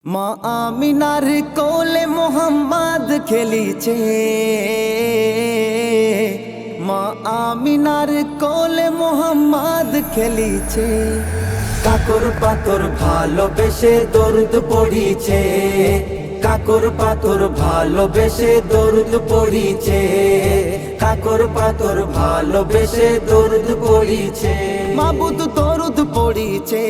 মা আমিনার কোলে মোহাম্মদ খেলিছে, মা আমিনার কোলে মোহাম্মদ খেলিছে। কাকর পাথর ভালোবেসে দরুদ পড়িছে, কাকর পাথর ভালোবেসে দরুদ পড়িছে, কাকর পাথর ভালোবেসে দরুদ পড়িছে। মাবুদ দরুদ পড়িছে,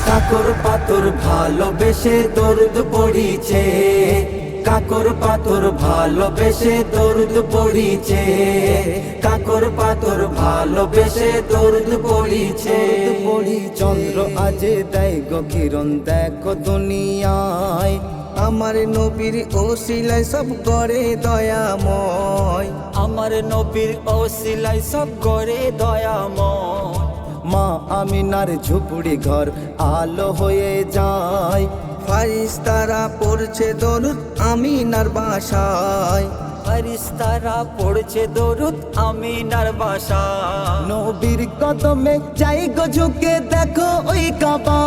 কাকর পাথর ভালোবেসে দরুদ পড়িছে, কাকর পাথর ভালোবেসে দরুদ পড়িছে, কাকর পাথর ভালোবেসে দরুদ পড়িছে। চন্দ্র আজে দেয় গো কিরণ, দেখো দুনিয়ায় আমার নবীর ওসিলায় সব করে দয়াময়, আমার নবীর ওসিলায় সব করে দয়াময়। মা আমিনার ঝুপড়ি ঘর আলো হয়ে যায়, ফারিস্তারা পড়ছে দরুদ আমিনার বাসায়, ফারিস্তারা পড়ছে দরুদ আমিনার বাসায়। নবীর কদমে যাই গো ঝুঁকে দেখো ওই কাবা,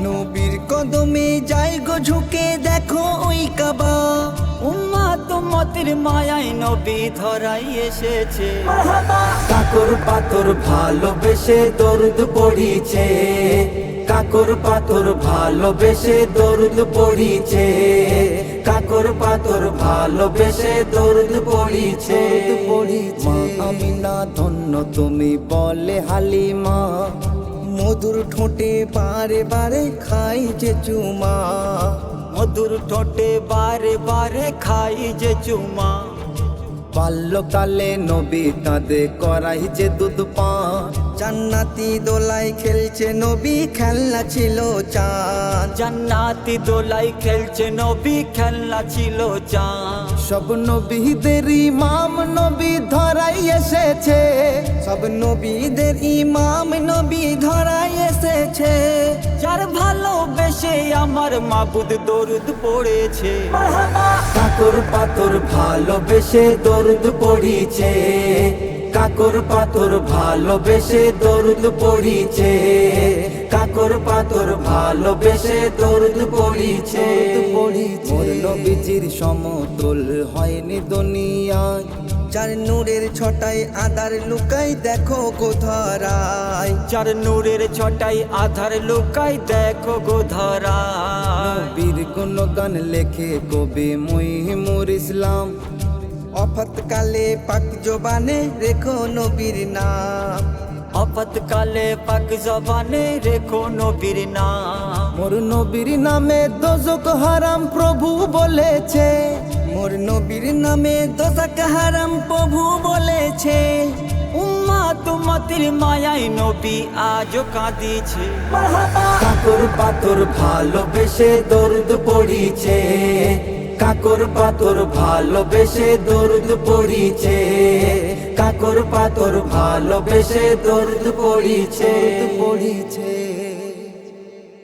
নবীর কদমে যাই গো ঝুঁকে দেখো ওই কাবা। উম্মাত উম্মতের মায়ায় নবী ধরাই এসেছে। কাকর পাথর ভালোবেসে দরুদ পড়িছে, কাকর পাথর ভালোবেসে দরুদ পড়িছে, কাকর পাথর ভালোবেসে দরুদ পড়িছে। মা আমিনা ধন্য তুমি বলে হালিমা, মধুর ঠোঁটে বারে বারে খাই যে চুমা, মধুর ঠোঁটে বারে বারে খাই যে চুমা। বাল্যকালে নবী কাঁদে করাই যে দুধ পান, জান্নাতি দোলাই খেলছে নবী খেলনা ছিল চাঁদ, জান্নাতি দোলাই খেলছে নবী খেলনা ছিল চাঁদ। সব নবীদের ইমাম নবী ধরাই এসেছে, সব নবীদের ইমাম নবী ধরাই এসেছে। যার ভালোবেসে আমার মাবুদ দরুদ পড়েছে। কাকর পাথর ভালোবেসে দরুদ পড়িছে, কাকর পাথর ভালোবেসে দরুদ পড়িছে, কাকর পাথর ভালোবেসে দরুদ পড়িছে। মোর নবীজির সমতুল হয়নি দুনিয়ায়, যার নূরের ছটায় আদার লুকাই দেখো কোথারায়, যার নূরের ছটাই আধার লুকাই দেখো গোধরায়। বীর গুণগান লেখে কবি মুহিমুর ইসলাম, অফতকালে পাক জবানে রেখো নবীর নাম, আপতকালে পাক জবানে রেখো নবীর নাম। মোর নবীর নামে দোজক হারাম প্রভু বলেছে, মোর নবীর নামে দোজাক হারাম প্রভু বলেছে। উম্মাত উম্মতের মায়ায় নবী আজও কাঁদিছে। কাকর পাথর ভালোবেসে দরুদ পড়িছে, কাকর পাথর ভালোবেসে দরুদ পড়িছে, কাকর পাথর ভালোবেসে দরুদ পড়িছে।